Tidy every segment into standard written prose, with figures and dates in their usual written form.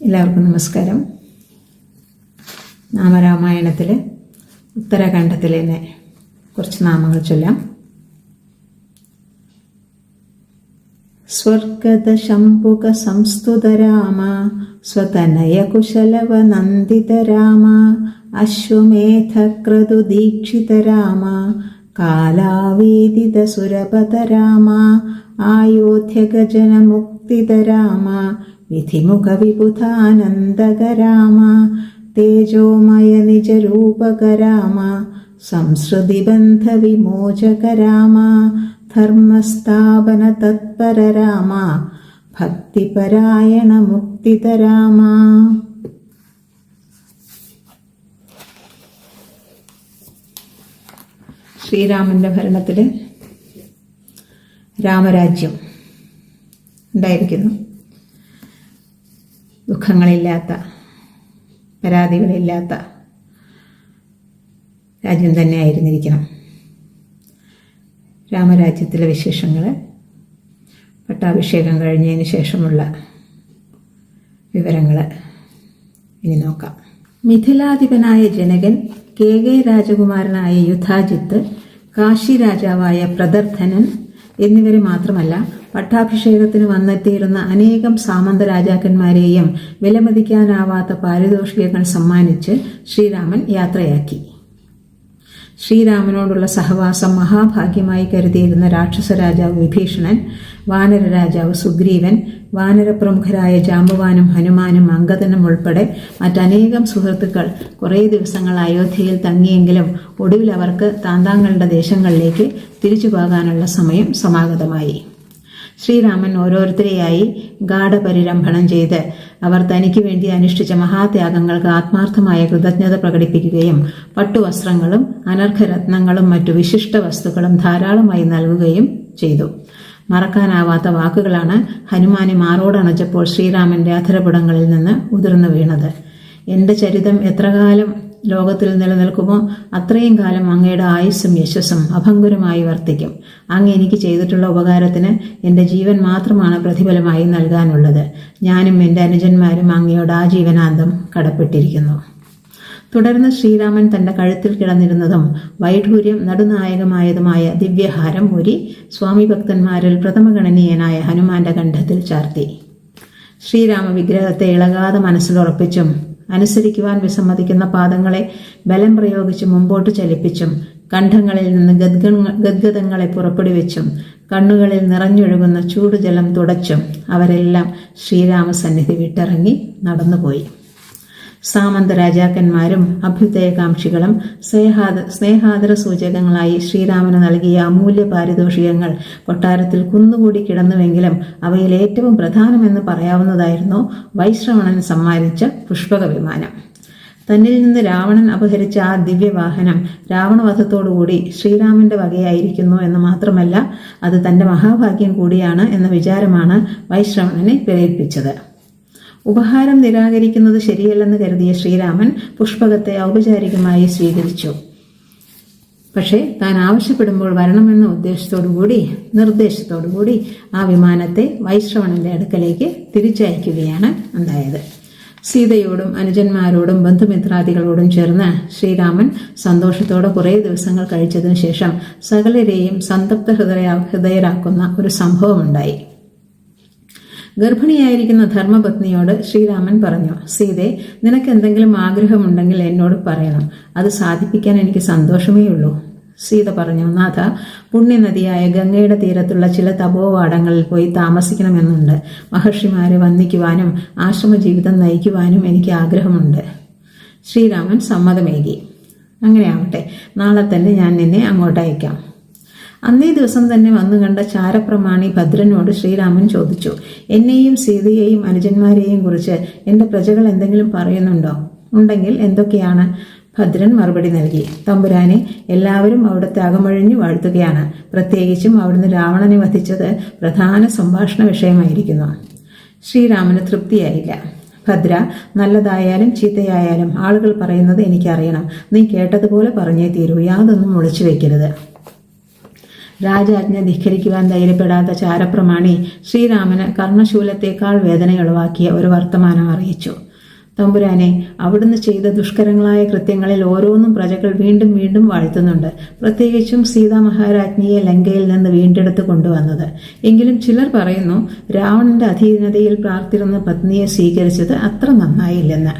എല്ലാവർക്കും നമസ്കാരം. നാമരാമായണത്തിൽ ഉത്തരാഖണ്ഡത്തിലെ കുറച്ച് നാമങ്ങൾ ചൊല്ലാം. സ്വർഗത ശംഭുക സംസ്തുത രാമ, സ്വതനയ കുശലവ നന്ദിത രാമ, അശ്വമേധ ക്രതു ദീക്ഷിത രാമ, കാലാവേദിത സുരപത രാമ, ആയോധ്യഗജന മുക്തിത രാമ, വിധിമുഖ വിബുധാനന്ദക രാമ, തേജോമയ നിജരൂപക രാമ, സംസൃതിബന്ധ വിമോചക രാമ, ധർമ്മസ്ഥാപന തത്പര രാമ, ഭക്തിപരായണ മുക്തിത രാമ. ശ്രീരാമന്റെ ഭരണത്തിൽ രാമരാജ്യം ഉണ്ടായിരിക്കുന്നു. ദുഃഖങ്ങളില്ലാത്ത, പരാതികളില്ലാത്ത രാജ്യം തന്നെ ആയിരുന്നിരിക്കണം. രാമരാജ്യത്തിലെ വിശേഷങ്ങൾ പട്ടാഭിഷേകം കഴിഞ്ഞതിന് ശേഷമുള്ള വിവരങ്ങൾ ഇനി നോക്കാം. മിഥിലാധിപനായ ജനകൻ, കേകയ രാജകുമാരനായ യുധാജിത്ത്, കാശി രാജാവായ പ്രദർധനൻ എന്നിവരെ മാത്രമല്ല പട്ടാഭിഷേകത്തിന് വന്നെത്തിയിരുന്ന അനേകം സാമന്ത രാജാക്കന്മാരെയും വിലമതിക്കാനാവാത്ത പാരിതോഷികങ്ങൾ സമ്മാനിച്ച് ശ്രീരാമൻ യാത്രയാക്കി. ശ്രീരാമനോടുള്ള സഹവാസം മഹാഭാഗ്യമായി കരുതിയിരുന്ന രാക്ഷസ രാജാവ് വിഭീഷണൻ, വാനര രാജാവ് സുഗ്രീവൻ, വാനരപ്രമുഖരായ ജാമ്പവാനും ഹനുമാനും അംഗദനും ഉൾപ്പെടെ മറ്റനേകം സുഹൃത്തുക്കൾ കുറേ ദിവസങ്ങൾ അയോധ്യയിൽ തങ്ങിയെങ്കിലും ഒടുവിൽ അവർക്ക് താന്താങ്ങളുടെ ദേശങ്ങളിലേക്ക് തിരിച്ചു പോകാനുള്ള സമയം സമാഗതമായി. ശ്രീരാമൻ ഓരോരുത്തരെയായി ഗാഠപരിരംഭണം ചെയ്ത് അവർ തനിക്ക് വേണ്ടി അനുഷ്ഠിച്ച മഹാത്യാഗങ്ങൾക്ക് ആത്മാർത്ഥമായ കൃതജ്ഞത പ്രകടിപ്പിക്കുകയും പട്ടുവസ്ത്രങ്ങളും അനർഘരത്നങ്ങളും മറ്റു വിശിഷ്ട വസ്തുക്കളും ധാരാളമായി നൽകുകയും ചെയ്തു. മറക്കാനാവാത്ത വാക്കുകളാണ് ഹനുമാനെ മാറോടണച്ചപ്പോൾ ശ്രീരാമന്റെ അധരപുടങ്ങളിൽ നിന്ന് ഉതിർന്നു വീണത്. എന്റെ ചരിതം എത്രകാലം ലോകത്തിൽ നിലനിൽക്കുമോ അത്രയും കാലം അങ്ങയുടെ ആയുസ്സും യശസ്സും അഭംഗുരമായി വർത്തിക്കും. അങ്ങ് എനിക്ക് ചെയ്തിട്ടുള്ള ഉപകാരത്തിന് എൻ്റെ ജീവൻ മാത്രമാണ് പ്രതിഫലമായി നൽകാനുള്ളത്. ഞാനും എൻ്റെ അനുജന്മാരും അങ്ങയോട് ആജീവനാന്തം കടപ്പെട്ടിരിക്കുന്നു. തുടർന്ന് ശ്രീരാമൻ തന്റെ കഴുത്തിൽ കിടന്നിരുന്നതും വൈഢൂര്യം നടുനായകമായതുമായ ദിവ്യഹാരം ഊരി സ്വാമി ഭക്തന്മാരിൽ പ്രഥമഗണനീയനായ ഹനുമാന്റെ കണ്ഠത്തിൽ ചാർത്തി. ശ്രീരാമ വിഗ്രഹത്തെ ഇളകാതെ മനസ്സിലുറപ്പിച്ചും അനുസരിക്കുവാൻ വിസമ്മതിക്കുന്ന പാദങ്ങളെ ബലം പ്രയോഗിച്ച് മുമ്പോട്ട് ചലിപ്പിച്ചും കണ്ഠങ്ങളിൽ നിന്ന് ഗദ്ഗതങ്ങളെ പുറപ്പെടുവിച്ചും കണ്ണുകളിൽ നിറഞ്ഞൊഴുകുന്ന ചൂടുജലം തുടച്ചും അവരെല്ലാം ശ്രീരാമസന്നിധി വിട്ടിറങ്ങി നടന്നുപോയി. സാമന്ത രാജാക്കന്മാരും അഭ്യുദയകാംക്ഷികളും സ്നേഹാദര സൂചകങ്ങളായി ശ്രീരാമന് നൽകിയ അമൂല്യ പാരിതോഷികങ്ങൾ കൊട്ടാരത്തിൽ കുന്നുകൂടി കിടന്നുവെങ്കിലും അവയിൽ ഏറ്റവും പ്രധാനമെന്ന് പറയാവുന്നതായിരുന്നു വൈശ്രവണൻ സമ്മാനിച്ച പുഷ്പക വിമാനം. തന്നിൽ നിന്ന് രാവണൻ അപഹരിച്ച ആ ദിവ്യവാഹനം രാവണവധത്തോടുകൂടി ശ്രീരാമന്റെ വകയായിരിക്കുന്നു എന്ന് മാത്രമല്ല, അത് തന്റെ മഹാഭാഗ്യം കൂടിയാണ് എന്ന വിചാരമാണ് വൈശ്രവണനെ പ്രേരിപ്പിച്ചത്. ഉപഹാരം നിരാകരിക്കുന്നത് ശരിയല്ലെന്ന് കരുതിയ ശ്രീരാമൻ പുഷ്പകത്തെ ഔപചാരികമായി സ്വീകരിച്ചു. പക്ഷേ താൻ ആവശ്യപ്പെടുമ്പോൾ വരണമെന്ന നിർദ്ദേശത്തോടുകൂടി ആ വിമാനത്തെ വൈശ്രവണന്റെ അടുക്കലേക്ക് തിരിച്ചയക്കുകയാണ് ഉണ്ടായത്. സീതയോടും അനുജന്മാരോടും ബന്ധുമിത്രാദികളോടും ചേർന്ന് ശ്രീരാമൻ സന്തോഷത്തോടെ കുറേ ദിവസങ്ങൾ കഴിച്ചതിനു ശേഷം സകലരെയും സന്തപ്ത ഹൃദയരാക്കുന്ന ഒരു സംഭവമുണ്ടായി. ഗർഭിണിയായിരിക്കുന്ന ധർമ്മപത്നിയോട് ശ്രീരാമൻ പറഞ്ഞു, സീതേ, നിനക്ക് എന്തെങ്കിലും ആഗ്രഹമുണ്ടെങ്കിൽ എന്നോട് പറയണം. അത് സാധിപ്പിക്കാൻ എനിക്ക് സന്തോഷമേ ഉള്ളൂ. സീത പറഞ്ഞു, നാഥ, പുണ്യനദിയായ ഗംഗയുടെ തീരത്തുള്ള ചില തപോവാടങ്ങളിൽ പോയി താമസിക്കണമെന്നുണ്ട്. മഹർഷിമാരെ വന്ദിക്കുവാനും ആശ്രമജീവിതം നയിക്കുവാനും എനിക്ക് ആഗ്രഹമുണ്ട്. ശ്രീരാമൻ സമ്മതമേകി. അങ്ങനെയാവട്ടെ, നാളെ തന്നെ ഞാൻ നിന്നെ അങ്ങോട്ട് അയക്കാം. അന്നേ ദിവസം തന്നെ വന്നു കണ്ട ചാരപ്രമാണി ഭദ്രനോട് ശ്രീരാമൻ ചോദിച്ചു, എന്നെയും സീതയെയും അനുജന്മാരെയും കുറിച്ച് എൻ്റെ പ്രജകൾ എന്തെങ്കിലും പറയുന്നുണ്ടോ? ഉണ്ടെങ്കിൽ എന്തൊക്കെയാണ്? ഭദ്രൻ മറുപടി നൽകി, തമ്പുരാനെ, എല്ലാവരും അവിടുത്തെ അകമഴിഞ്ഞു വാഴ്ത്തുകയാണ്. പ്രത്യേകിച്ചും അവിടുന്ന് രാവണനെ വധിച്ചത് പ്രധാന സംഭാഷണ വിഷയമായിരിക്കുന്നു. ശ്രീരാമന് തൃപ്തിയായില്ല. ഭദ്ര, നല്ലതായാലും ചീത്തയായാലും ആളുകൾ പറയുന്നത് എനിക്കറിയണം. നീ കേട്ടതുപോലെ പറഞ്ഞേ തീരൂ, യാതൊന്നും ഒളിച്ചു വെക്കരുത്. രാജാജ്ഞ ധിക്കരിക്കുവാൻ ധൈര്യപ്പെടാത്ത ചാരപ്രമാണി ശ്രീരാമന് കർണശൂലത്തേക്കാൾ വേദനയുളവാക്കിയ ഒരു വർത്തമാനം അറിയിച്ചു. തമ്പുരാനെ, അവിടുന്ന് ചെയ്ത ദുഷ്കരങ്ങളായ കൃത്യങ്ങളിൽ ഓരോന്നും പ്രജകൾ വീണ്ടും വീണ്ടും വാഴ്ത്തുന്നുണ്ട്. പ്രത്യേകിച്ചും സീതാ മഹാരാജ്ഞിയെ ലങ്കയിൽ നിന്ന് വീണ്ടെടുത്ത് കൊണ്ടുവന്നത്. എങ്കിലും ചിലർ പറയുന്നു രാവണന്റെ അധീനതയിൽ പാർത്തിരുന്ന പത്നിയെ സ്വീകരിച്ചത് അത്ര നന്നായില്ലെന്ന്.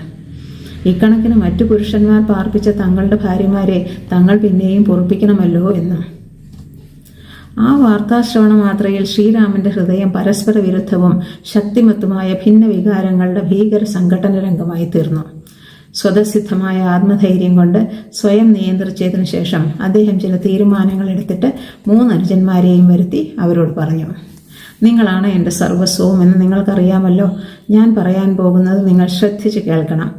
ഇക്കണക്കിന് മറ്റു പുരുഷന്മാർ പാർപ്പിച്ച തങ്ങളുടെ ഭാര്യമാരെ തങ്ങൾ പിന്നെയും പൊറുപ്പിക്കണമല്ലോ എന്ന്. ആ വാർത്താശ്രവണ മാത്രയിൽ ശ്രീരാമന്റെ ഹൃദയം പരസ്പര വിരുദ്ധവും ശക്തിമത്തുമായ ഭിന്ന വികാരങ്ങളുടെ ഭീകര സംഘടന രംഗമായി തീർന്നു. സ്വതസിദ്ധമായ ആത്മധൈര്യം കൊണ്ട് സ്വയം നിയന്ത്രിച്ചതിനു ശേഷം അദ്ദേഹം ചില തീരുമാനങ്ങൾ എടുത്തിട്ട് 3 അനുജന്മാരെയും വരുത്തി അവരോട് പറഞ്ഞു: നിങ്ങളാണ് എൻ്റെ സർവസ്വവും എന്ന് നിങ്ങൾക്കറിയാമല്ലോ. ഞാൻ പറയാൻ പോകുന്നത് നിങ്ങൾ ശ്രദ്ധിച്ച് കേൾക്കണം.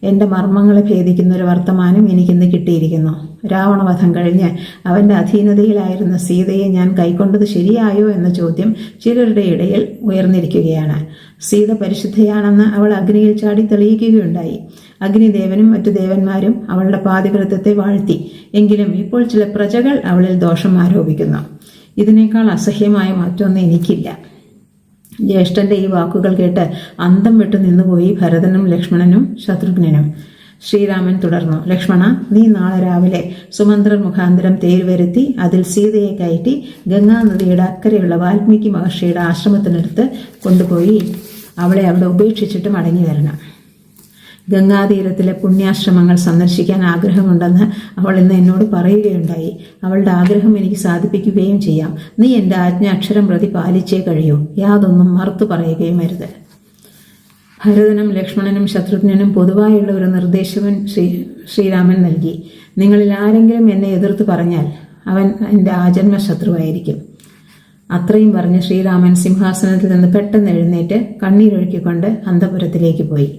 എൻ്റെ മർമ്മങ്ങളെ ഭേദിക്കുന്ന ഒരു വർത്തമാനം എനിക്കിന്ന് കിട്ടിയിരിക്കുന്നു. രാവണവധം കഴിഞ്ഞ് അവൻ്റെ അധീനതയിലായിരുന്ന സീതയെ ഞാൻ കൈക്കൊണ്ടത് ശരിയായോ എന്ന ചോദ്യം ചിലരുടെ ഇടയിൽ ഉയർന്നിരിക്കുകയാണ്. സീത പരിശുദ്ധയാണെന്ന് അവൾ അഗ്നിയിൽ ചാടി തെളിയിക്കുകയുണ്ടായി. അഗ്നിദേവനും മറ്റു ദേവന്മാരും അവളുടെ പാതിവ്രതത്തെ വാഴ്ത്തി. എങ്കിലും ഇപ്പോൾ ചില പ്രജകൾ അവളിൽ ദോഷം ആരോപിക്കുന്നു. ഇതിനേക്കാൾ അസഹ്യമായ മറ്റൊന്ന് എനിക്കില്ല. ജ്യേഷ്ഠന്റെ ഈ വാക്കുകൾ കേട്ട് അന്തം വിട്ടു നിന്നുപോയി ഭരതനും ലക്ഷ്മണനും ശത്രുഘ്നനും. ശ്രീരാമൻ തുടർന്നു: ലക്ഷ്മണ, നീ നാളെ രാവിലെ സുമന്ത്രർ മുഖാന്തരം തേര് വരുത്തി അതിൽ സീതയെ കയറ്റി ഗംഗാനദിയുടെ അക്കരെയുള്ള വാൽമീകി മഹർഷിയുടെ ആശ്രമത്തിനടുത്ത് കൊണ്ടുപോയി അവളെ അവിടെ ഉപേക്ഷിച്ചിട്ട് മടങ്ങി വരണം. ഗംഗാതീരത്തിലെ പുണ്യാശ്രമങ്ങൾ സന്ദർശിക്കാൻ ആഗ്രഹമുണ്ടെന്ന് അവൾ ഇന്ന് എന്നോട് പറയുകയുണ്ടായി. അവളുടെ ആഗ്രഹം എനിക്ക് സാധിപ്പിക്കുകയും ചെയ്യാം. നീ എൻ്റെ ആജ്ഞ അക്ഷരം പ്രതി പാലിച്ചേ കഴിയൂ. യാതൊന്നും മറുത്തു പറയുകയും അരുത്. ഭരതനും ലക്ഷ്മണനും ശത്രുഘ്നനും പൊതുവായുള്ള ഒരു നിർദ്ദേശവും ശ്രീരാമൻ നൽകി. നിങ്ങളിൽ ആരെങ്കിലും എന്നെ എതിർത്ത് പറഞ്ഞാൽ അവൻ എൻ്റെ ആജന്മ ശത്രുവായിരിക്കും. അത്രയും പറഞ്ഞ് ശ്രീരാമൻ സിംഹാസനത്തിൽ നിന്ന് പെട്ടെന്ന് എഴുന്നേറ്റ് കണ്ണീരൊഴുക്കിക്കൊണ്ട് അന്തപുരത്തിലേക്ക് പോയി.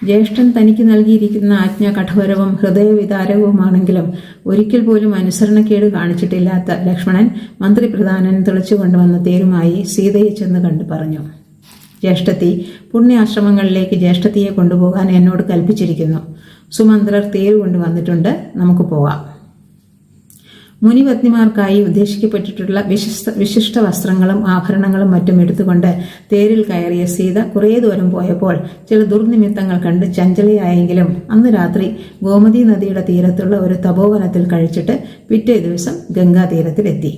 ജ്യേഷ്ഠൻ തനിക്ക് നൽകിയിരിക്കുന്ന ആജ്ഞ കഠോരവും ഹൃദയവിതാരവുമാണെങ്കിലും ഒരിക്കൽ പോലും അനുസരണക്കേട് കാണിച്ചിട്ടില്ലാത്ത ലക്ഷ്മണൻ മന്ത്രിപ്രധാനൻ തെളിച്ചുകൊണ്ടുവന്ന തേരുമായി സീതയെ ചെന്ന് കണ്ടു പറഞ്ഞു: ജ്യേഷ്ഠത്തി, പുണ്യാശ്രമങ്ങളിലേക്ക് ജ്യേഷ്ഠത്തിയെ കൊണ്ടുപോകാൻ എന്നോട് കൽപ്പിച്ചിരിക്കുന്നു. സുമന്ത്രർ തേര് കൊണ്ടുവന്നിട്ടുണ്ട്, നമുക്ക് പോവാം. മുനിപത്നിമാർക്കായി ഉദ്ദേശിക്കപ്പെട്ടിട്ടുള്ള വിശിഷ്ട വസ്ത്രങ്ങളും ആഭരണങ്ങളും മറ്റും എടുത്തുകൊണ്ട് തേരിൽ കയറിയ സീത കുറേ ദൂരം പോയപ്പോൾ ചില ദുർനിമിത്തങ്ങൾ കണ്ട് ചഞ്ചലയായെങ്കിലും അന്ന് രാത്രി ഗോമതി നദിയുടെ തീരത്തുള്ള ഒരു തപോവനത്തിൽ കഴിച്ചിട്ട് പിറ്റേ ദിവസം ഗംഗാതീരത്തിലെത്തി.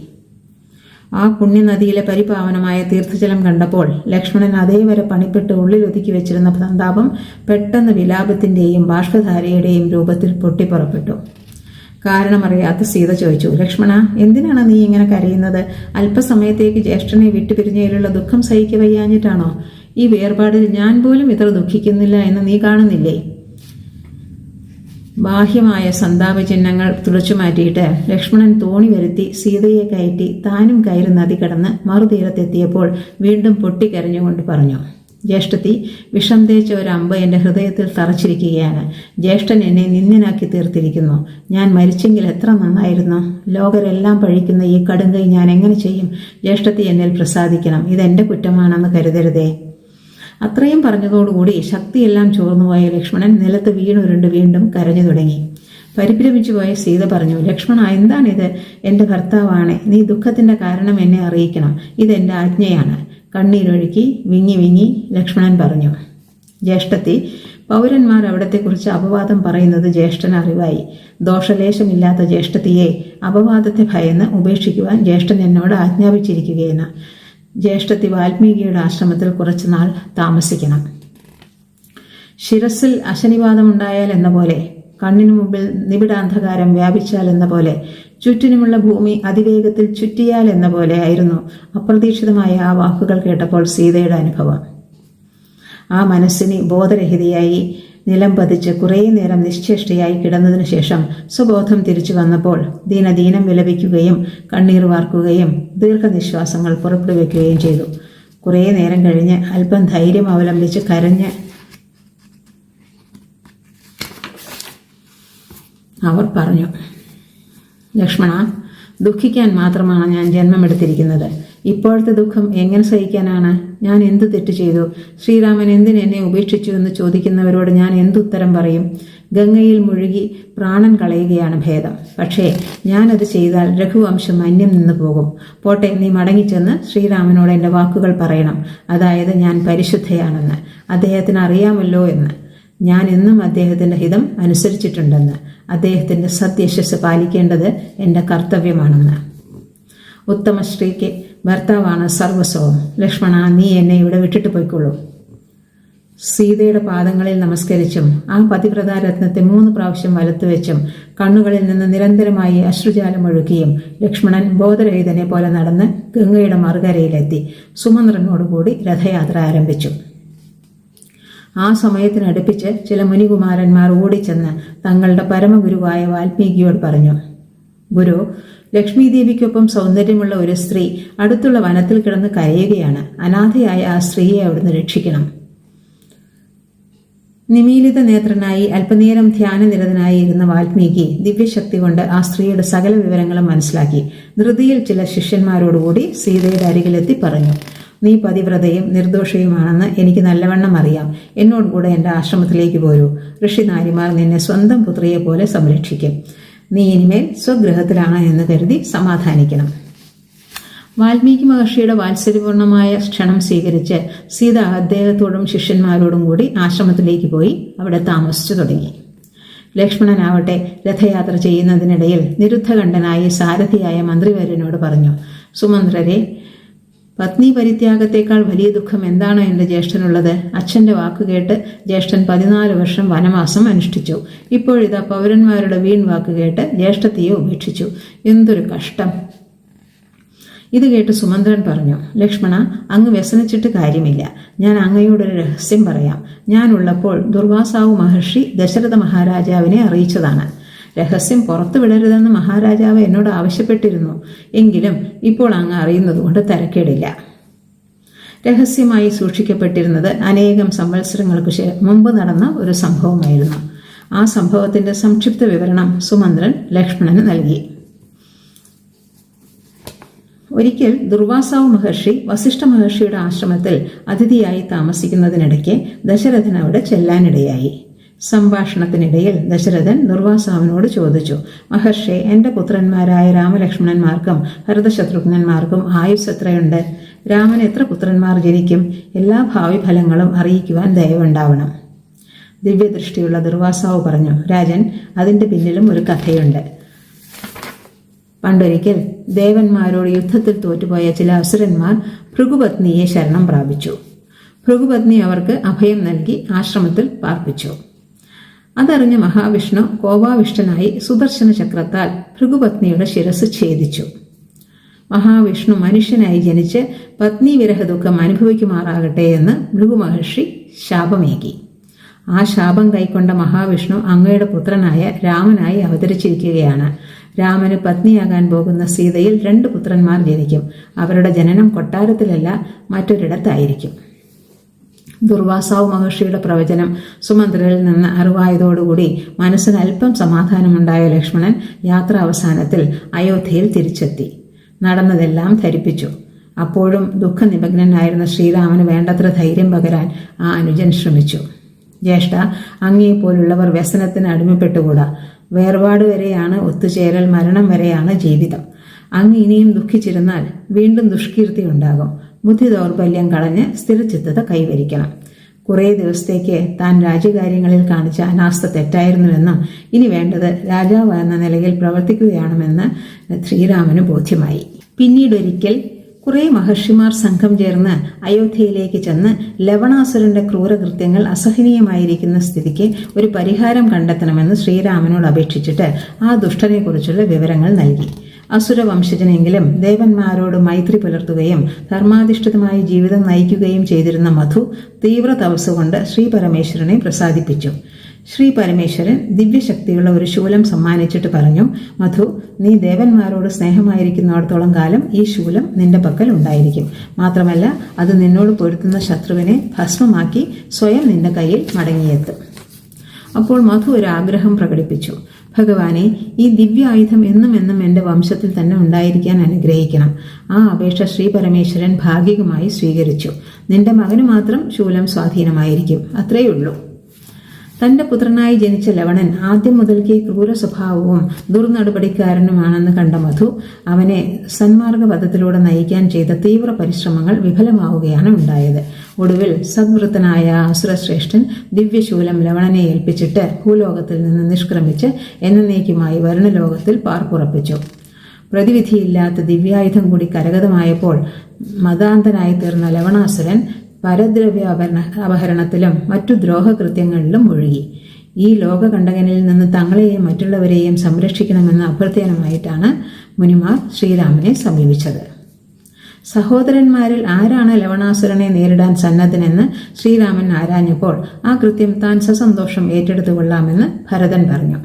ആ പുണ്യനദിയിലെ പരിപാവനമായ തീർത്ഥജലം കണ്ടപ്പോൾ ലക്ഷ്മണൻ അതേവരെ പണിപ്പെട്ട് ഉള്ളിലൊതുക്കി വെച്ചിരുന്ന സന്താപം പെട്ടെന്ന് വിലാപത്തിന്റെയും ബാഷ്പധാരയുടെയും രൂപത്തിൽ പൊട്ടിപ്പുറപ്പെട്ടു. കാരണമറിയാത്ത സീത ചോദിച്ചു: ലക്ഷ്മണ, എന്തിനാണ് നീ ഇങ്ങനെ കരയുന്നത്? അല്പസമയത്തേക്ക് ജ്യേഷ്ഠനെ വിട്ടുപിരിഞ്ഞതിലുള്ള ദുഃഖം സഹിക്കവയ്യാഞ്ഞിട്ടാണോ? ഈ വേർപാടിൽ ഞാൻ പോലും ഇത്ര ദുഃഖിക്കുന്നില്ല എന്ന് നീ കാണുന്നില്ലേ? ബാഹ്യമായ സന്താപചിഹ്നങ്ങൾ തുടച്ചു മാറ്റിയിട്ട് ലക്ഷ്മണൻ തോണി വരുത്തി സീതയെ കയറ്റി താനും കയറി നദി കടന്ന് മറുതീരത്തെത്തിയപ്പോൾ വീണ്ടും പൊട്ടിക്കരഞ്ഞുകൊണ്ട് പറഞ്ഞു: ജ്യേഷ്ഠത്തി, വിഷം തേച്ച ഒരു അമ്പ് എൻ്റെ ഹൃദയത്തിൽ തറച്ചിരിക്കുകയാണ്. ജ്യേഷ്ഠൻ എന്നെ നിന്ദനാക്കി തീർത്തിരിക്കുന്നു. ഞാൻ മരിച്ചെങ്കിൽ എത്ര നന്നായിരുന്നു. ലോകരെല്ലാം പഴിക്കുന്ന ഈ കടുങ്കൈ ഞാൻ എങ്ങനെ ചെയ്യും? ജ്യേഷ്ഠത്തി എന്നിൽ പ്രസാദിക്കണം. ഇതെന്റെ കുറ്റമാണെന്ന് കരുതരുതേ. അത്രയും പറഞ്ഞതോടുകൂടി ശക്തിയെല്ലാം ചോർന്നുപോയ ലക്ഷ്മണൻ നിലത്ത് വീണുരുണ്ട് വീണ്ടും കരഞ്ഞു തുടങ്ങി. പരിഭ്രമിച്ചു പോയ സീത പറഞ്ഞു: ലക്ഷ്മണ, എന്താണിത്? എൻ്റെ ഭർത്താവാണ്. നീ ദുഃഖത്തിന്റെ കാരണം എന്നെ അറിയിക്കണം. ഇതെന്റെ ആജ്ഞയാണ്. കണ്ണീരൊഴുക്കി വിങ്ങി വിങ്ങി ലക്ഷ്മണൻ പറഞ്ഞു: ജ്യേഷ്ഠത്തി, പൗരന്മാർ അവിടത്തെക്കുറിച്ച് അപവാദം പറയുന്നത് ജ്യേഷ്ഠന് അറിവായി. ദോഷലേശമില്ലാത്ത ജ്യേഷ്ഠത്തിയെ അപവാദത്തെ ഭയന്ന് ഉപേക്ഷിക്കുവാൻ ജ്യേഷ്ഠൻ എന്നോട് ആജ്ഞാപിച്ചിരിക്കുകയാണ്. ജ്യേഷ്ഠത്തി വാൽമീകിയുടെ ആശ്രമത്തിൽ കുറച്ചുനാൾ താമസിക്കണം. ശിരസിൽ അശനിവാദമുണ്ടായാൽ എന്ന പോലെ, കണ്ണിനു മുമ്പിൽ നിബിഡാന്ധകാരം വ്യാപിച്ചാൽ എന്ന പോലെ, ചുറ്റിനുമുള്ള ഭൂമി അതിവേഗത്തിൽ ചുറ്റിയാൽ എന്ന പോലെ ആയിരുന്നു അപ്രതീക്ഷിതമായ ആ വാക്കുകൾ കേട്ടപ്പോൾ സീതയുടെ അനുഭവം. ആ മനസ്സിനെ ബോധരഹിതയായി നിലം പതിച്ച് കുറേ നേരം നിശ്ചേഷ്ടയായി കിടന്നതിനു ശേഷം സ്വബോധം തിരിച്ചു വന്നപ്പോൾ ദീനം വിലപിക്കുകയും കണ്ണീർ വാർക്കുകയും ദീർഘനിശ്വാസങ്ങൾ പുറപ്പെടുവിക്കുകയും ചെയ്തു. കുറേ നേരം കഴിഞ്ഞ് അല്പം ധൈര്യം അവലംബിച്ച് കരഞ്ഞ് അവർ പറഞ്ഞു: ലക്ഷ്മണ, ദുഃഖിക്കാൻ മാത്രമാണ് ഞാൻ ജന്മമെടുത്തിരിക്കുന്നത്. ഇപ്പോഴത്തെ ദുഃഖം എങ്ങനെ സഹിക്കാനാണ്? ഞാൻ എന്തു തെറ്റ് ചെയ്തു? ശ്രീരാമൻ എന്തിന് എന്നെ ഉപേക്ഷിച്ചു എന്ന് ചോദിക്കുന്നവരോട് ഞാൻ എന്തുത്തരം പറയും? ഗംഗയിൽ മുഴുകി പ്രാണൻ കളയുകയാണ് ഭേദം. പക്ഷേ ഞാനത് ചെയ്താൽ രഘുവംശം അന്യം നിന്ന് പോകും. പോട്ടെ, നീ മടങ്ങിച്ചെന്ന് ശ്രീരാമനോട് എൻ്റെ വാക്കുകൾ പറയണം. അതായത് ഞാൻ പരിശുദ്ധയാണെന്ന്, അദ്ദേഹത്തിന് അറിയാമല്ലോ എന്ന്, ഞാൻ എന്നും അദ്ദേഹത്തിൻ്റെ ഹിതം അനുസരിച്ചിട്ടുണ്ടെന്ന്, അദ്ദേഹത്തിൻ്റെ സത്യശസ് പാലിക്കേണ്ടത് എൻ്റെ കർത്തവ്യമാണെന്ന്. ഉത്തമ സ്ത്രീക്ക് ഭർത്താവാണ് സർവസ്വവും. ലക്ഷ്മണ, നീ എന്നെ ഇവിടെ വിട്ടിട്ട് പോയിക്കൊള്ളൂ. സീതയുടെ പാദങ്ങളിൽ നമസ്കരിച്ചും ആ പതിവ്രതാരത്നത്തെ 3 പ്രാവശ്യം വലത്തുവെച്ചും കണ്ണുകളിൽ നിന്ന് നിരന്തരമായി അശ്രുജാലം ഒഴുകിയും ലക്ഷ്മണൻ ബോധരഹിതനെ പോലെ നടന്ന് ഗംഗയുടെ മറുകരയിലെത്തി സുമന്ത്രനോടുകൂടി രഥയാത്ര ആരംഭിച്ചു. ആ സമയത്തിനടുപ്പിച്ച് ചില മുനികുമാരന്മാർ ഓടിച്ചെന്ന് തങ്ങളുടെ പരമഗുരുവായ വാൽമീകിയോട് പറഞ്ഞു, ഗുരു, ലക്ഷ്മി ദേവിക്കൊപ്പം സൗന്ദര്യമുള്ള ഒരു സ്ത്രീ അടുത്തുള്ള വനത്തിൽ കിടന്ന് കരയുകയാണ്. അനാഥയായ ആ സ്ത്രീയെ അവിടുന്ന് രക്ഷിക്കണം. നിമീലിത നേത്രനായി അല്പനേരം ധ്യാനനിരതനായി ഇരുന്ന വാൽമീകി ദിവ്യശക്തി കൊണ്ട് ആ സ്ത്രീയുടെ സകല വിവരങ്ങളും മനസ്സിലാക്കി. ധൃതിയിൽ ചില ശിഷ്യന്മാരോടുകൂടി സീതയുടെ അരികിലെത്തി പറഞ്ഞു, നീ പതിവ്രതയും നിർദോഷയുമാണെന്ന് എനിക്ക് നല്ലവണ്ണം അറിയാം. എന്നോടുകൂടെ എൻ്റെ ആശ്രമത്തിലേക്ക് പോരൂ. ഋഷിനാരിമാർ നിന്നെ സ്വന്തം പുത്രിയെ പോലെ സംരക്ഷിക്കും. നീ ഇനിമേൽ സ്വഗൃഹത്തിലാണ് എന്ന് കരുതി സമാധാനിക്കണം. വാൽമീകി മഹർഷിയുടെ വാത്സല്യപൂർണമായ ക്ഷണം സ്വീകരിച്ച് സീത അദ്ദേഹത്തോടും ശിഷ്യന്മാരോടും കൂടി ആശ്രമത്തിലേക്ക് പോയി അവിടെ താമസിച്ചു തുടങ്ങി. ലക്ഷ്മണനാവട്ടെ രഥയാത്ര ചെയ്യുന്നതിനിടയിൽ നിരുദ്ധകണ്ഠനായി സാരഥിയായ മന്ത്രിവര്യനോട് പറഞ്ഞു, സുമന്ത്രരെ, പത്നി പരിത്യാഗത്തേക്കാൾ വലിയ ദുഃഖം എന്താണോ എൻ്റെ ജ്യേഷ്ഠനുള്ളത്? അച്ഛൻ്റെ വാക്കുകേട്ട് ജ്യേഷ്ഠൻ 14 വർഷം വനവാസം അനുഷ്ഠിച്ചു. ഇപ്പോഴിതാ പൗരന്മാരുടെ വീൺ വാക്കുകേട്ട് ജ്യേഷ്ഠത്തിയെ ഉപേക്ഷിച്ചു. എന്തൊരു കഷ്ടം! ഇത് കേട്ട് സുമന്ത്രൻ പറഞ്ഞു, ലക്ഷ്മണ, അങ്ങ് വ്യസനിച്ചിട്ട് കാര്യമില്ല. ഞാൻ അങ്ങയോടൊരു രഹസ്യം പറയാം. ഞാനുള്ളപ്പോൾ ദുർവാസാവു മഹർഷി ദശരഥ മഹാരാജാവിനെ അറിയിച്ചതാണ്. രഹസ്യം പുറത്തു വിടരുതെന്ന് മഹാരാജാവ് എന്നോട് ആവശ്യപ്പെട്ടിരുന്നു. എങ്കിലും ഇപ്പോൾ അങ്ങ് അറിയുന്നതുകൊണ്ട് തരക്കേടില്ല. രഹസ്യമായി സൂക്ഷിക്കപ്പെട്ടിരുന്നത് അനേകം സംവത്സരങ്ങൾക്ക് മുമ്പ് നടന്ന ഒരു സംഭവമായിരുന്നു. ആ സംഭവത്തിന്റെ സംക്ഷിപ്ത വിവരണം സുമന്ത്രൻ ലക്ഷ്മണന് നൽകി. ഒരിക്കൽ ദുർവാസാവ് മഹർഷി വസിഷ്ഠ മഹർഷിയുടെ ആശ്രമത്തിൽ അതിഥിയായി താമസിക്കുന്നതിനിടയ്ക്ക് ദശരഥൻ അവിടെ ചെല്ലാനിടയായി. സംഭാഷണത്തിനിടയിൽ ദശരഥൻ ദുർവാസാവിനോട് ചോദിച്ചു, മഹർഷി, എൻ്റെ പുത്രന്മാരായ രാമലക്ഷ്മണന്മാർക്കും ഭരതശത്രുഘ്നന്മാർക്കും ആയുസ് എത്രയുണ്ട്? രാമൻ എത്ര പുത്രന്മാർ ജനിക്കും? എല്ലാ ഭാവി ഫലങ്ങളും അറിയിക്കുവാൻ ദയവുണ്ടാവണം. ദിവ്യദൃഷ്ടിയുള്ള ദുർവാസാവ് പറഞ്ഞു, രാജൻ, അതിൻ്റെ പിന്നിലും ഒരു കഥയുണ്ട്. പണ്ടൊരിക്കൽ ദേവന്മാരോട് യുദ്ധത്തിൽ തോറ്റുപോയ ചില അസുരന്മാർ ഭൃഗുപത്നിയെ ശരണം പ്രാപിച്ചു. ഭൃഗുപത്നി അവർക്ക് അഭയം നൽകി ആശ്രമത്തിൽ പാർപ്പിച്ചു. അതറിഞ്ഞ മഹാവിഷ്ണു കോപാവിഷ്ടനായി സുദർശന ചക്രത്താൽ ഭൃഗുപത്നിയുടെ ശിരസ് ഛേദിച്ചു. മഹാവിഷ്ണു മനുഷ്യനായി ജനിച്ച് പത്നി വിരഹ ദുഃഖം അനുഭവിക്കുമാറാകട്ടെ എന്ന് ഭൃഗുമഹർഷി ശാപമേകി. ആ ശാപം കൈക്കൊണ്ട മഹാവിഷ്ണു അങ്ങയുടെ പുത്രനായ രാമനായി അവതരിച്ചിരിക്കുകയാണ്. രാമന് പത്നിയാകാൻ പോകുന്ന സീതയിൽ 2 പുത്രന്മാർ ജനിക്കും. അവരുടെ ജനനം കൊട്ടാരത്തിലല്ല, മറ്റൊരിടത്തായിരിക്കും. ദുർവാസാവ് മഹർഷിയുടെ പ്രവചനം സുമന്ത്രരിൽ നിന്ന് അറിവായതോടുകൂടി മനസ്സിന് അല്പം സമാധാനമുണ്ടായ ലക്ഷ്മണൻ യാത്രാവസാനത്തിൽ അയോധ്യയിൽ തിരിച്ചെത്തി. നടന്നതെല്ലാം ധരിപ്പിച്ചു. അപ്പോഴും ദുഃഖനിമഗ്നനായിരുന്ന ശ്രീരാമന് വേണ്ടത്ര ധൈര്യം പകരാൻ ആ അനുജൻ ശ്രമിച്ചു. ജ്യേഷ്ഠ, അങ്ങയെപ്പോലുള്ളവർ വ്യസനത്തിന് അടിമപ്പെട്ടുകൂടാ. വേർപാട് വരെയാണ് ഒത്തുചേരൽ, മരണം വരെയാണ് ജീവിതം. അങ്ങ് ഇനിയും ദുഃഖിച്ചിരുന്നാൽ വീണ്ടും ദുഷ്കീർത്തി ഉണ്ടാകും. ബുദ്ധി ദൗർബല്യം കളഞ്ഞ് സ്ഥിരചിത്തത കൈവരിക്കണം. കുറേ ദിവസത്തേക്ക് താൻ രാജ്യകാര്യങ്ങളിൽ കാണിച്ച അനാസ്ഥ തെറ്റായിരുന്നുവെന്നും ഇനി വേണ്ടത് രാജാവ് എന്ന നിലയിൽ പ്രവർത്തിക്കുകയാണെന്ന് ശ്രീരാമന് ബോധ്യമായി. പിന്നീടൊരിക്കൽ കുറേ മഹർഷിമാർ സംഘം ചേർന്ന് അയോധ്യയിലേക്ക് ചെന്ന് ലവണാസുരന്റെ ക്രൂരകൃത്യങ്ങൾ അസഹനീയമായിരിക്കുന്ന സ്ഥിതിക്ക് ഒരു പരിഹാരം കണ്ടെത്തണമെന്ന് ശ്രീരാമനോട് അപേക്ഷിച്ചിട്ട് ആ ദുഷ്ടനെക്കുറിച്ചുള്ള വിവരങ്ങൾ നൽകി. അസുരവംശജനെങ്കിലും ദേവന്മാരോട് മൈത്രി പുലർത്തുകയും ധർമാധിഷ്ഠിതമായി ജീവിതം നയിക്കുകയും ചെയ്തിരുന്ന മധു തീവ്ര തപസ്സുകൊണ്ട് ശ്രീ പരമേശ്വരനെ പ്രസാദിപ്പിച്ചു. ശ്രീ പരമേശ്വരൻ ദിവ്യശക്തിയുള്ള ഒരു ശൂലം സമ്മാനിച്ചിട്ട് പറഞ്ഞു, മധു, നീ ദേവന്മാരോട് സ്നേഹമായിരിക്കുന്നിടത്തോളം കാലം ഈ ശൂലം നിന്റെ പക്കൽ ഉണ്ടായിരിക്കും. മാത്രമല്ല, അത് നിന്നോട് പൊരുത്തുന്ന ശത്രുവിനെ ഭസ്മമാക്കി സ്വയം നിന്റെ കയ്യിൽ മടങ്ങിയെത്തും. അപ്പോൾ മധു ഒരു ആഗ്രഹം പ്രകടിപ്പിച്ചു. ഭഗവാനെ, ഈ ദിവ്യ ആയുധം എന്നും എന്നും എൻ്റെ വംശത്തിൽ തന്നെ ഉണ്ടായിരിക്കാൻ അനുഗ്രഹിക്കണം. ആ അപേക്ഷ ശ്രീ പരമേശ്വരൻ ഭാഗികമായി സ്വീകരിച്ചു. നിന്റെ മകന് മാത്രം ശൂലം സ്വാധീനമായിരിക്കും, അത്രയുള്ളൂ. തന്റെ പുത്രനായി ജനിച്ച ലവണൻ ആദ്യം മുതൽക്കേ ക്രൂര സ്വഭാവവും ദുർനടപടിക്കാരനുമാണെന്ന് കണ്ട മധു അവനെ സന്മാർഗപഥത്തിലൂടെ നയിക്കാൻ ചെയ്ത തീവ്ര പരിശ്രമങ്ങൾ വിഫലമാവുകയാണ് ഉണ്ടായത്. ഒടുവിൽ സദ്വൃത്തനായ അസുരശ്രേഷ്ഠൻ ദിവ്യശൂലം ലവണനെ ഏൽപ്പിച്ചിട്ട് ഭൂലോകത്തിൽ നിന്ന് നിഷ്ക്രമിച്ച് എന്നേക്കുമായി വരുണലോകത്തിൽ പാർപ്പുറപ്പിച്ചു. പ്രതിവിധിയില്ലാത്ത ദിവ്യായുധം കൂടി കരഗതമായപ്പോൾ മതാന്തനായി തീർന്ന ലവണാസുരൻ പരദ്രവ്യ അപഹരണത്തിലും മറ്റു ദ്രോഹകൃത്യങ്ങളിലും മുഴുകി. ഈ ലോകകണ്ടകനിൽ നിന്ന് തങ്ങളെയും മറ്റുള്ളവരെയും സംരക്ഷിക്കണമെന്ന അഭ്യർത്ഥനമായിട്ടാണ് മുനിമാർ ശ്രീരാമനെ സമീപിച്ചത്. സഹോദരന്മാരിൽ ആരാണ് ലവണാസുരനെ നേരിടാൻ സന്നദ്ധനെന്ന് ശ്രീരാമൻ ആരാഞ്ഞപ്പോൾ ആ കൃത്യം താൻ സസന്തോഷം ഏറ്റെടുത്തുകൊള്ളാമെന്ന് ഭരതൻ പറഞ്ഞു.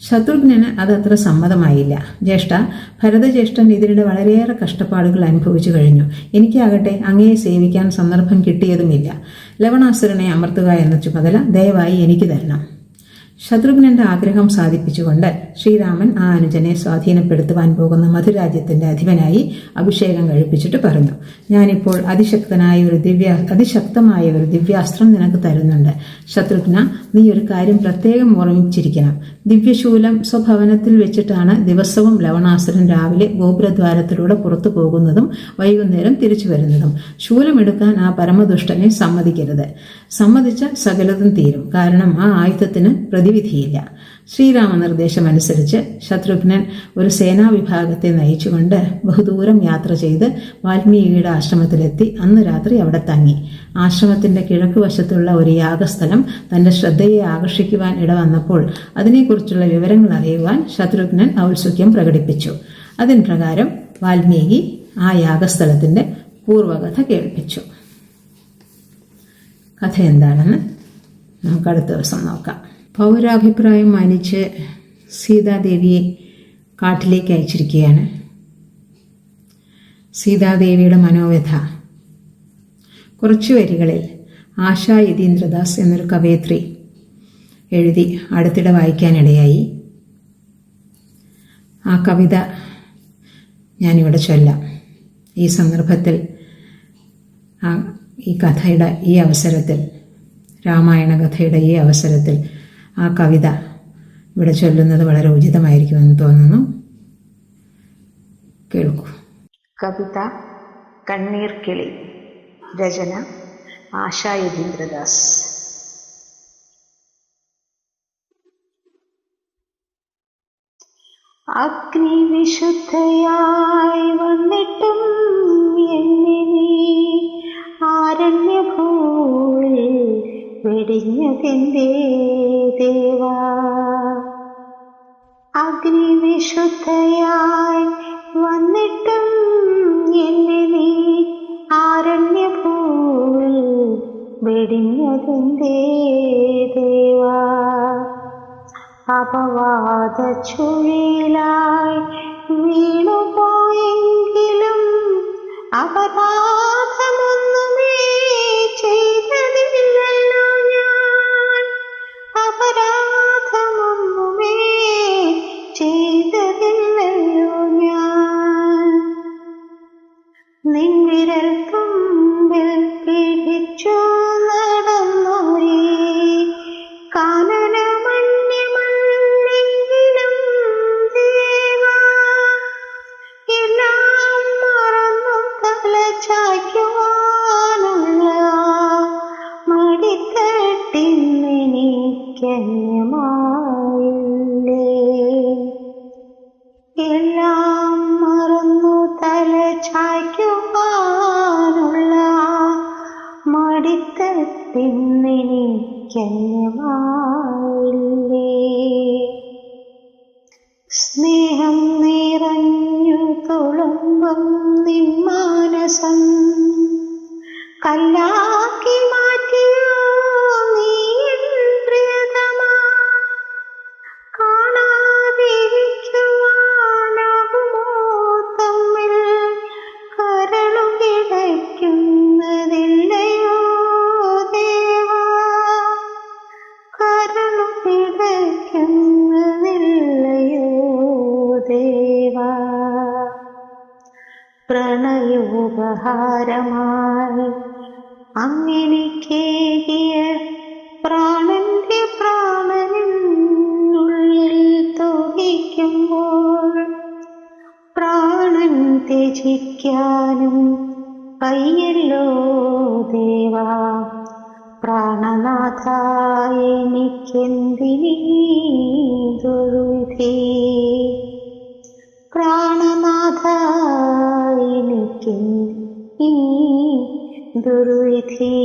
ശത്രുഘ്നന് അതത്ര സമ്മതമായില്ല. ജ്യേഷ്ഠ, ഭരതജ്യേഷ്ഠൻ ഇതിനിടെ വളരെയേറെ കഷ്ടപ്പാടുകൾ അനുഭവിച്ചു കഴിഞ്ഞു. എനിക്കാകട്ടെ അങ്ങയെ സേവിക്കാൻ സന്ദർഭം കിട്ടിയതുമില്ല. ലവണാസുരനെ അമർത്തുക എന്ന ചുമതല ദയവായി എനിക്ക് തരണം. ശത്രുഘ്നന്റെ ആഗ്രഹം സാധിപ്പിച്ചുകൊണ്ട് ശ്രീരാമൻ ആ അനുജനെ സ്വാധീനപ്പെടുത്തുവാൻ പോകുന്ന മധുരാജ്യത്തിന്റെ അധിപനായി അഭിഷേകം കഴിപ്പിച്ചിട്ട് പറഞ്ഞു, ഞാനിപ്പോൾ അതിശക്തമായ ഒരു ദിവ്യാസ്ത്രം നിനക്ക് തരുന്നുണ്ട്. ശത്രുഘ്ന, നീ ഒരു കാര്യം പ്രത്യേകം ഓർമ്മിച്ചിരിക്കണം. ദിവ്യശൂലം സ്വഭവനത്തിൽ വെച്ചിട്ടാണ് ദിവസവും ലവണാസുരൻ രാവിലെ ഗോപുരദ്വാരത്തിലൂടെ പുറത്തു പോകുന്നതും വൈകുന്നേരം തിരിച്ചു വരുന്നതും. ശൂലമെടുക്കാൻ ആ പരമദുഷ്ടനെ സമ്മതിക്കരുത്. സമ്മതിച്ച സകലതും തീരും. കാരണം ആ ആയുധത്തിന് പ്രതിവിധിയില്ല. ശ്രീരാമ നിർദ്ദേശമനുസരിച്ച് ശത്രുഘ്നൻ ഒരു സേനാവിഭാഗത്തെ നയിച്ചുകൊണ്ട് ബഹുദൂരം യാത്ര ചെയ്ത് വാൽമീകിയുടെ ആശ്രമത്തിലെത്തി അന്ന് രാത്രി അവിടെ തങ്ങി. ആശ്രമത്തിന്റെ കിഴക്കുവശത്തുള്ള ഒരു യാഗസ്ഥലം തന്റെ ശ്രദ്ധയെ ആകർഷിക്കുവാൻ ഇടവന്നപ്പോൾ അതിനെക്കുറിച്ചുള്ള വിവരങ്ങൾ അറിയുവാൻ ശത്രുഘ്നൻ ഔത്സുക്യം പ്രകടിപ്പിച്ചു. അതിൻ പ്രകാരം വാൽമീകി ആ യാഗസ്ഥലത്തിന്റെ പൂർവകഥ കേൾപ്പിച്ചു. കഥ എന്താണെന്ന് നമുക്ക് അടുത്ത ദിവസം നോക്കാം. പൗരാഭിപ്രായം മാനിച്ച് സീതാദേവിയെ കാട്ടിലേക്ക് അയച്ചിരിക്കുകയാണ്. സീതാദേവിയുടെ മനോവ്യഥ കുറച്ചു വരികളിൽ ആശാ യതീന്ദ്രദാസ് എന്നൊരു കവയിത്രി എഴുതി അടുത്തിടെ വായിക്കാനിടയായി. ആ കവിത ഞാനിവിടെ ചൊല്ലാം. ഈ സന്ദർഭത്തിൽ ഈ കഥയുടെ ഈ അവസരത്തിൽ, രാമായണ കഥയുടെ ഈ അവസരത്തിൽ ആ കവിത ഇവിടെ ചൊല്ലുന്നത് വളരെ ഉചിതമായിരിക്കുമെന്ന് തോന്നുന്നു. കേൾക്കൂ. കവിത കണ്ണീർ കിളി. രചന ആശാ യതീന്ദ്രദാസ്. അഗ്നിവിശുദ്ധയായി വന്നിട്ടും എന്നെ നീ ആരണ്യഭൂമിൽ വെടിഞ്ഞതെന്തേ ദേവാ. അഗ്നിവിശുദ്ധയായി വന്നിട്ടും എന്നെ നീ ആരണ്യഭൂമിൽ വെടിഞ്ഞതെന്തേ ദേവാ. അപവാദ ചുഴിയിലായി വീണുപോയെങ്കിലും അപരാധമൊന്നുമേ ചെയ്തതില്ലല്ലോ ഞാൻ. അപരാധമൊന്നുമേ ചെയ്തതില്ലല്ലോ ഞാൻ. നിൻവിരൽ തുമ്പിൽ പിടിച്ചു നടന്നോരേ കാനനമന്യമെങ്കിലും ദേവാ. എല്ലാം മറന്നു തല ചായ്ക്കുവാനുള്ള മടിത്തട്ടിന്നെനിക്കന്യമായില്ലേ. എല്ലാം മറന്നു തല ചായ്ക്കുവാനുള്ള മടിത്തട്ടിന്നെനിക്കന്യമായില്ലേ. സ്നേഹം നിറഞ്ഞു തുളുമ്പും നിൻ മാനസം കല്ലാക്കി മാറ്റിയോ നീ പ്രിയതമാ. കാണാതിരിക്കുവാനാകുമോ തമ്മിൽ കരളു കിടയ്ക്കുന്നതില്ലയോ ദേവാ. കരളു കിടയ്ക്കുന്നതില്ലയോ ദേവാ. പ്രണയോപഹാരമായി അങ്ങെനിക്കേകിയ പ്രാണന്റെ രക്ഷിക്കാനും വയ്യല്ലോ ദേവാ. പ്രാണനാഥ എനിക്കെന്തിനീ ദുർവിധി, പ്രാണനാഥ എനിക്കെന്തിനീ ദുർവിധി.